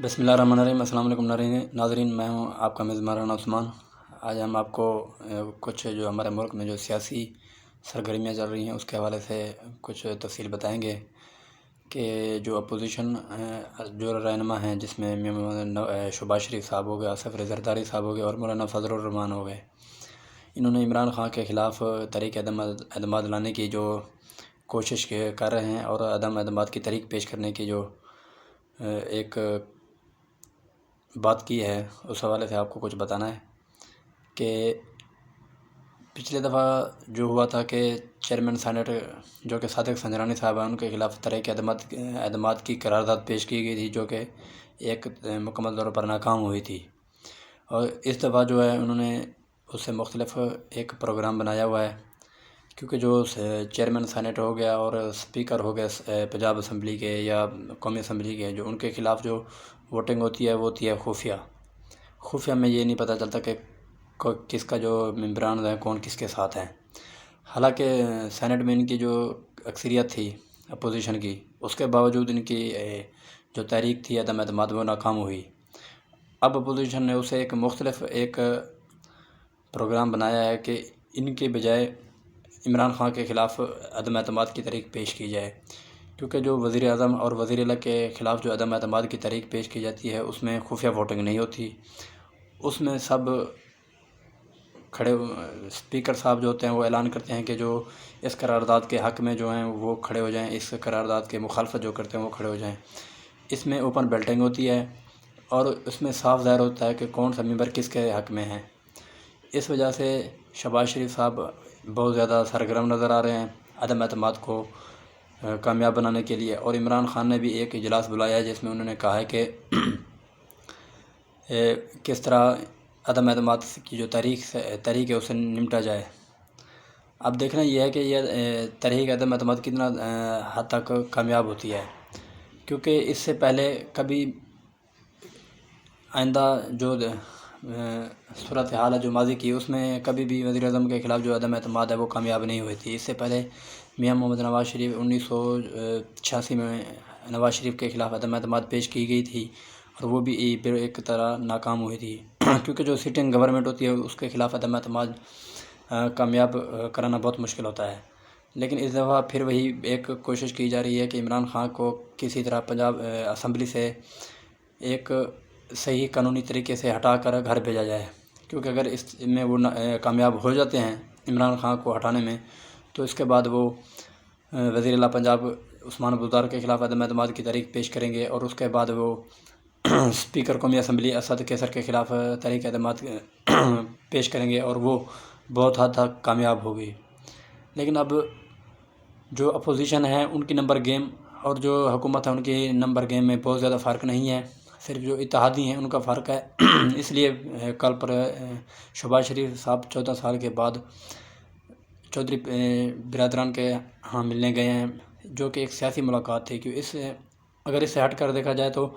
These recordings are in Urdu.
بسم اللہ الرحمن الرحیم۔ السلام علیکم ناظرین، میں ہوں آپ کا میزبان رانا عثمان۔ آج ہم آپ کو کچھ جو ہمارے ملک میں جو سیاسی سرگرمیاں چل رہی ہیں اس کے حوالے سے کچھ تفصیل بتائیں گے کہ جو اپوزیشن جو رہنما ہیں، جس میں شہباز شریف صاحب ہو گئے، آصف رضا زرداری صاحب ہو گئے اور مولانا فضل الرحمان ہو گئے، انہوں نے عمران خان کے خلاف تحریک عدم اعتماد لانے کی جو کوشش کر رہے ہیں اور عدم اعتماد کی تحریک پیش کرنے کی جو ایک بات کی ہے، اس حوالے سے آپ کو کچھ بتانا ہے کہ پچھلے دفعہ جو ہوا تھا کہ چیئرمین سینٹ جو کہ صادق سنجرانی صاحب ہیں، ان کے خلاف تحریک اعتماد کی قرارداد پیش کی گئی تھی، جو کہ ایک مکمل طور پر ناکام ہوئی تھی۔ اور اس دفعہ جو ہے انہوں نے اس سے مختلف ایک پروگرام بنایا ہوا ہے، کیونکہ جو چیئرمین سینٹ ہو گیا اور اسپیکر ہو گئے پنجاب اسمبلی کے یا قومی اسمبلی کے، جو ان کے خلاف جو ووٹنگ ہوتی ہے وہ ہوتی ہے خفیہ میں یہ نہیں پتہ چلتا کہ کس کا جو ممبران ہے کون کس کے ساتھ ہیں۔ حالانکہ سینٹ میں ان کی جو اکثریت تھی اپوزیشن کی، اس کے باوجود ان کی جو تحریک تھی عدم اعتماد وہ ناکام ہوئی۔ اب اپوزیشن نے اسے ایک مختلف ایک پروگرام بنایا ہے کہ ان کے بجائے عمران خان کے خلاف عدم اعتماد کی تحریک پیش کی جائے، کیونکہ جو وزیر اعظم اور وزیر اعلیٰ کے خلاف جو عدم اعتماد کی تحریک پیش کی جاتی ہے اس میں خفیہ ووٹنگ نہیں ہوتی، اس میں سب کھڑے اسپیکر صاحب جو ہوتے ہیں وہ اعلان کرتے ہیں کہ جو اس قرارداد کے حق میں جو ہیں وہ کھڑے ہو جائیں، اس قرارداد کے مخالفت جو کرتے ہیں وہ کھڑے ہو جائیں۔ اس میں اوپن بیلٹنگ ہوتی ہے اور اس میں صاف ظاہر ہوتا ہے کہ کون سا ممبر کس کے حق میں ہے۔ اس وجہ سے شہباز شریف صاحب بہت زیادہ سرگرم نظر آ رہے ہیں عدم اعتماد کو کامیاب بنانے کے لیے، اور عمران خان نے بھی ایک اجلاس بلایا ہے جس میں انہوں نے کہا ہے کہ کس طرح عدم اعتماد کی جو تحریک ہے اسے نمٹا جائے۔ اب دیکھنا یہ ہے کہ یہ تحریک عدم اعتماد کتنا حد تک کامیاب ہوتی ہے، کیونکہ اس سے پہلے کبھی آئندہ جو صورتحال ہے جو ماضی کی، اس میں کبھی بھی وزیر اعظم کے خلاف جو عدم اعتماد ہے وہ کامیاب نہیں ہوئی تھی۔ اس سے پہلے میاں محمد نواز شریف 1986 میں نواز شریف کے خلاف عدم اعتماد پیش کی گئی تھی اور وہ بھی ایک طرح ناکام ہوئی تھی، کیونکہ جو سٹنگ گورنمنٹ ہوتی ہے اس کے خلاف عدم اعتماد کامیاب کرانا بہت مشکل ہوتا ہے۔ لیکن اس دفعہ پھر وہی ایک کوشش کی جا رہی ہے کہ عمران خان کو کسی طرح پنجاب اسمبلی سے ایک صحیح قانونی طریقے سے ہٹا کر گھر بھیجا جائے، کیونکہ اگر اس میں وہ کامیاب ہو جاتے ہیں عمران خان کو ہٹانے میں، تو اس کے بعد وہ وزیر اعلیٰ پنجاب عثمان بزدار کے خلاف عدم اعتماد کی تحریک پیش کریں گے، اور اس کے بعد وہ اسپیکر قومی اسمبلی اسد کیسر کے خلاف تحریک اعتماد پیش کریں گے اور وہ بہت حد تک کامیاب ہوگی۔ لیکن اب جو اپوزیشن ہے ان کی نمبر گیم اور جو حکومت ہے ان کی نمبر گیم میں بہت زیادہ فرق نہیں ہے، صرف جو اتحادی ہیں ان کا فرق ہے۔ اس لیے کل پر شہباز شریف صاحب 14 سال کے بعد چودھری برادران کے ہاں ملنے گئے ہیں، جو کہ ایک سیاسی ملاقات تھی، کہ اگر اس سے ہٹ کر دیکھا جائے تو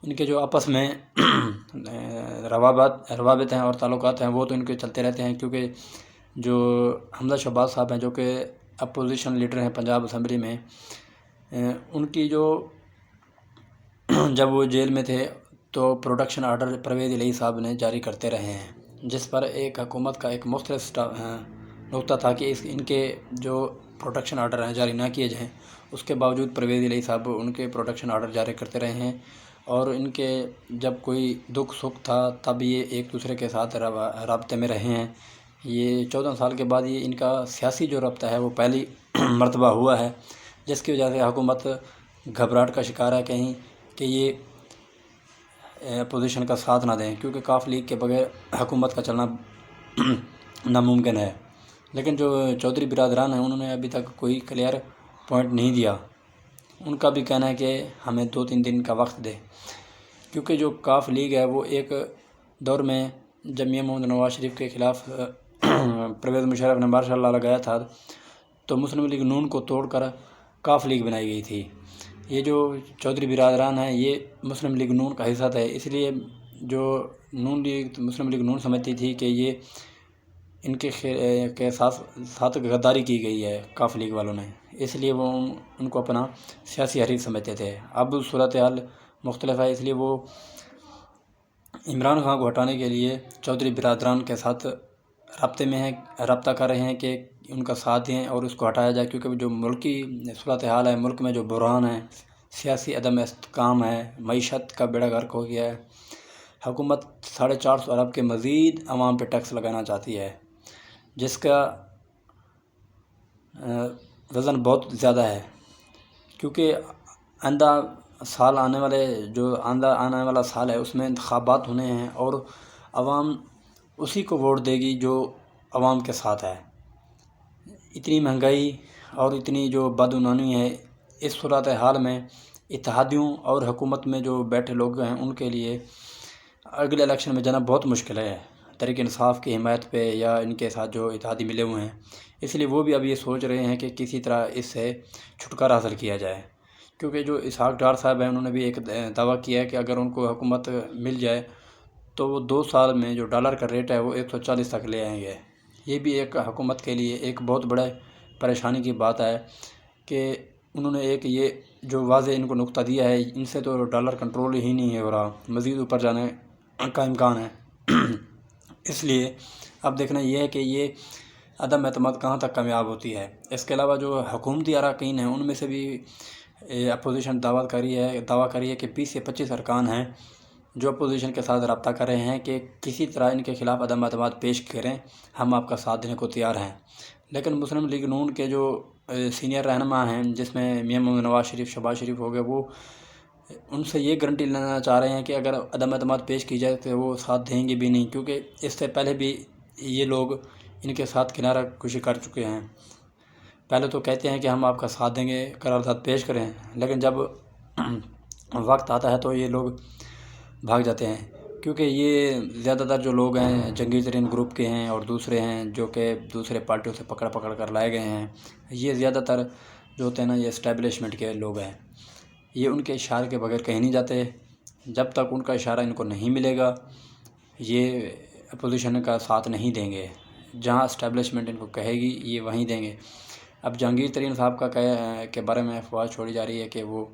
ان کے جو آپس میں روابط ہیں اور تعلقات ہیں وہ تو ان کے چلتے رہتے ہیں، کیونکہ جو حمزہ شہباز صاحب ہیں جو کہ اپوزیشن لیڈر ہیں پنجاب اسمبلی میں، ان کی جو جب وہ جیل میں تھے تو پروٹیکشن آرڈر پرویز الہی صاحب نے جاری کرتے رہے ہیں، جس پر ایک حکومت کا ایک مختلف نقطہ تھا کہ ان کے جو پروٹیکشن آرڈر ہیں جاری نہ کیے جائیں، اس کے باوجود پرویز الہی صاحب ان کے پروٹیکشن آرڈر جاری کرتے رہے ہیں، اور ان کے جب کوئی دکھ سکھ تھا تب یہ ایک دوسرے کے ساتھ رابطے میں رہے ہیں۔ یہ 14 سال کے بعد یہ ان کا سیاسی جو رابطہ ہے وہ پہلی مرتبہ ہوا ہے، جس کی وجہ سے حکومت گھبراہٹ کا شکار ہے کہیں کہ یہ اپوزیشن کا ساتھ نہ دیں، کیونکہ کاف لیگ کے بغیر حکومت کا چلنا ناممکن ہے۔ لیکن جو چودھری برادران ہیں انہوں نے ابھی تک کوئی کلیئر پوائنٹ نہیں دیا۔ ان کا بھی کہنا ہے کہ ہمیں 2-3 دن کا وقت دے، کیونکہ جو کاف لیگ ہے وہ ایک دور میں جب میاں محمد نواز شریف کے خلاف پرویز مشرف نے مارشل لا لگایا تھا تو مسلم لیگ نون کو توڑ کر کاف لیگ بنائی گئی تھی۔ یہ جو چودھری برادران ہیں یہ مسلم لیگ نون کا حصہ تھے، اس لیے جو مسلم لیگ نون سمجھتی تھی کہ یہ ان کے ساتھ غداری کی گئی ہے کاف لیگ والوں نے، اس لیے وہ ان کو اپنا سیاسی حریف سمجھتے تھے۔ اب صورتحال مختلف ہے، اس لیے وہ عمران خان کو ہٹانے کے لیے چودھری برادران کے ساتھ رابطہ کر رہے ہیں کہ ان کا ساتھ دیں اور اس کو ہٹایا جائے، کیونکہ جو ملکی صورتحال ہے، ملک میں جو بحران ہے، سیاسی عدم استحکام ہے، معیشت کا بیڑا غرق ہو گیا ہے، حکومت 450 ارب کے مزید عوام پہ ٹیکس لگانا چاہتی ہے، جس کا وزن بہت زیادہ ہے، کیونکہ آنے والا سال ہے، اس میں انتخابات ہونے ہیں اور عوام اسی کو ووٹ دے گی جو عوام کے ساتھ ہے۔ اتنی مہنگائی اور اتنی جو بدعنوانی ہے، اس صورتحال میں اتحادیوں اور حکومت میں جو بیٹھے لوگ ہیں ان کے لیے اگلے الیکشن میں جانا بہت مشکل ہے، تحریک انصاف کی حمایت پہ یا ان کے ساتھ جو اتحادی ملے ہوئے ہیں، اس لیے وہ بھی اب یہ سوچ رہے ہیں کہ کسی طرح اس سے چھٹکارا حاصل کیا جائے، کیونکہ جو اسحاق ڈار صاحب ہیں انہوں نے بھی ایک دعویٰ کیا ہے کہ اگر ان کو حکومت مل جائے تو وہ 2 سال میں جو ڈالر کا ریٹ ہے وہ 140 تک لے آئیں گے۔ یہ بھی ایک حکومت کے لیے ایک بہت بڑے پریشانی کی بات ہے کہ انہوں نے ایک یہ جو واضح ان کو نقطہ دیا ہے، ان سے تو ڈالر کنٹرول ہی نہیں ہو رہا، مزید اوپر جانے کا امکان ہے۔ اس لیے اب دیکھنا یہ ہے کہ یہ عدم اعتماد کہاں تک کامیاب ہوتی ہے۔ اس کے علاوہ جو حکومتی اراکین ہیں ان میں سے بھی اپوزیشن دعویٰ کری ہے کہ 20 سے 25 ارکان ہیں جو اپوزیشن کے ساتھ رابطہ کر رہے ہیں کہ کسی طرح ان کے خلاف عدم اعتماد پیش کریں، ہم آپ کا ساتھ دینے کو تیار ہیں۔ لیکن مسلم لیگ نون کے جو سینئر رہنما ہیں، جس میں میاں محمد نواز شریف، شہباز شریف ہو گئے، وہ ان سے یہ گارنٹی لینا چاہ رہے ہیں کہ اگر عدم اعتماد پیش کی جائے تو وہ ساتھ دیں گے بھی نہیں، کیونکہ اس سے پہلے بھی یہ لوگ ان کے ساتھ کنارہ کشی کر چکے ہیں۔ پہلے تو کہتے ہیں کہ ہم آپ کا ساتھ دیں گے، قرارداد پیش کریں، لیکن جب وقت آتا ہے تو یہ لوگ بھاگ جاتے ہیں، کیونکہ یہ زیادہ تر جو لوگ ہیں جنگی ترین گروپ کے ہیں اور دوسرے ہیں جو کہ دوسرے پارٹیوں سے پکڑ کر لائے گئے ہیں۔ یہ زیادہ تر جو ہوتے ہیں نا، یہ اسٹیبلشمنٹ کے لوگ ہیں، یہ ان کے اشارے کے بغیر کہیں نہیں جاتے۔ جب تک ان کا اشارہ ان کو نہیں ملے گا یہ اپوزیشن کا ساتھ نہیں دیں گے، جہاں اسٹیبلشمنٹ ان کو کہے گی یہ وہیں دیں گے۔ اب جہانگیر ترین صاحب کے بارے میں افواہ چھوڑی جا رہی ہے کہ وہ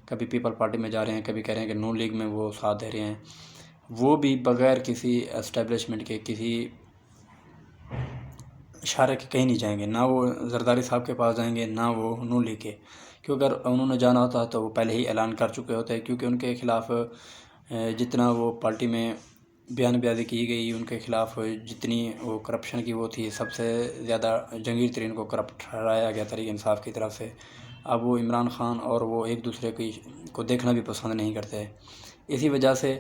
کبھی پیپل پارٹی میں جا رہے ہیں، کبھی کہہ رہے ہیں کہ نون لیگ میں وہ ساتھ دے رہے ہیں، وہ بھی بغیر کسی اسٹیبلشمنٹ کے کسی اشارے کے کہیں نہیں جائیں گے، نہ وہ زرداری صاحب کے پاس جائیں گے، نہ وہ نون لیگ کے، کیونکہ اگر انہوں نے جانا ہوتا تو وہ پہلے ہی اعلان کر چکے ہوتے، کیونکہ ان کے خلاف جتنا وہ پارٹی میں بیان بازی کی گئی، ان کے خلاف جتنی وہ کرپشن کی وہ تھی، سب سے زیادہ جہانگیر ترین کو کرپٹ ٹھہرایا گیا تحریک انصاف کی طرف سے۔ اب وہ عمران خان اور وہ ایک دوسرے کو دیکھنا بھی پسند نہیں کرتے، اسی وجہ سے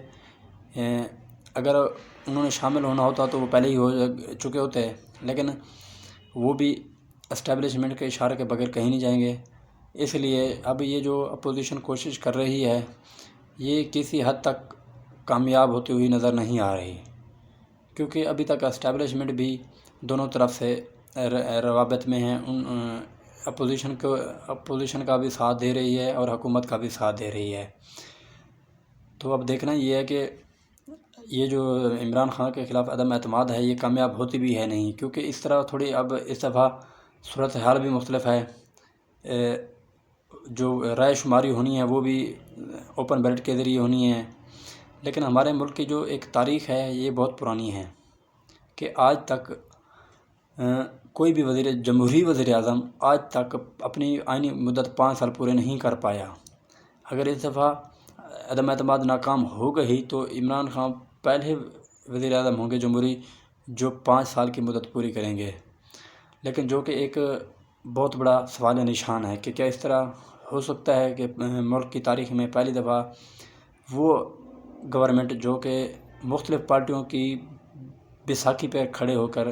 اگر انہوں نے شامل ہونا ہوتا تو وہ پہلے ہی ہو چکے ہوتے، لیکن وہ بھی اسٹیبلشمنٹ کے اشارے کے بغیر کہیں نہیں جائیں گے۔ اس لیے اب یہ جو اپوزیشن کوشش کر رہی ہے یہ کسی حد تک کامیاب ہوتی ہوئی نظر نہیں آ رہی، کیونکہ ابھی تک اسٹیبلشمنٹ بھی دونوں طرف سے روابط میں ہیں، اپوزیشن کا بھی ساتھ دے رہی ہے اور حکومت کا بھی ساتھ دے رہی ہے۔ تو اب دیکھنا یہ ہے کہ یہ جو عمران خان کے خلاف عدم اعتماد ہے یہ کامیاب ہوتی بھی ہے نہیں، کیونکہ اس طرح تھوڑی اب اس دفعہ صورتحال بھی مختلف ہے، جو رائے شماری ہونی ہے وہ بھی اوپن بیلٹ کے ذریعے ہونی ہے، لیکن ہمارے ملک کی جو ایک تاریخ ہے یہ بہت پرانی ہے کہ آج تک کوئی بھی جمہوری وزیر اعظم آج تک اپنی آئینی مدت 5 سال پورے نہیں کر پایا۔ اگر اس دفعہ عدم اعتماد ناکام ہو گئی تو عمران خان پہلے وزیر اعظم ہوں گے جمہوری جو 5 سال کی مدت پوری کریں گے، لیکن جو کہ ایک بہت بڑا سوال نشان ہے کہ کیا اس طرح ہو سکتا ہے کہ ملک کی تاریخ میں پہلی دفعہ وہ گورنمنٹ جو کہ مختلف پارٹیوں کی بیساکھی پہ کھڑے ہو کر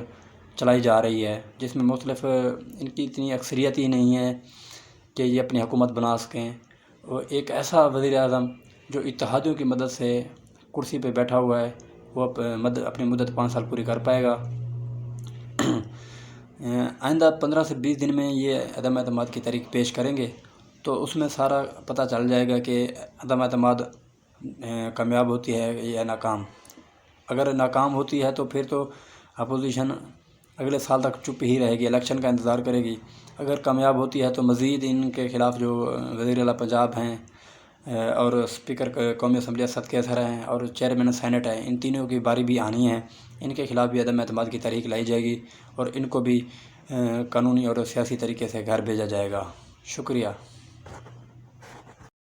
چلائی جا رہی ہے، جس میں مختلف ان کی اتنی اکثریت ہی نہیں ہے کہ یہ اپنی حکومت بنا سکیں، اور ایک ایسا وزیر اعظم جو اتحادیوں کی مدد سے کرسی پہ بیٹھا ہوا ہے وہ اپنی مدت 5 سال پوری کر پائے گا؟ آئندہ 15 سے 20 دن میں یہ عدم اعتماد کی تاریخ پیش کریں گے تو اس میں سارا پتہ چل جائے گا کہ عدم اعتماد کامیاب ہوتی ہے یا ناکام۔ اگر ناکام ہوتی ہے تو پھر تو اپوزیشن اگلے سال تک چپ ہی رہے گی، الیکشن کا انتظار کرے گی۔ اگر کامیاب ہوتی ہے تو مزید ان کے خلاف جو وزیر اعلیٰ پنجاب ہیں اور اسپیکر قومی اسمبلی اسد کیسر ہیں اور چیئرمین سینٹ ہیں، ان تینوں کی باری بھی آنی ہے۔ ان کے خلاف بھی عدم اعتماد کی تحریک لائی جائے گی اور ان کو بھی قانونی اور سیاسی طریقے سے گھر بھیجا جائے گا۔ شکریہ۔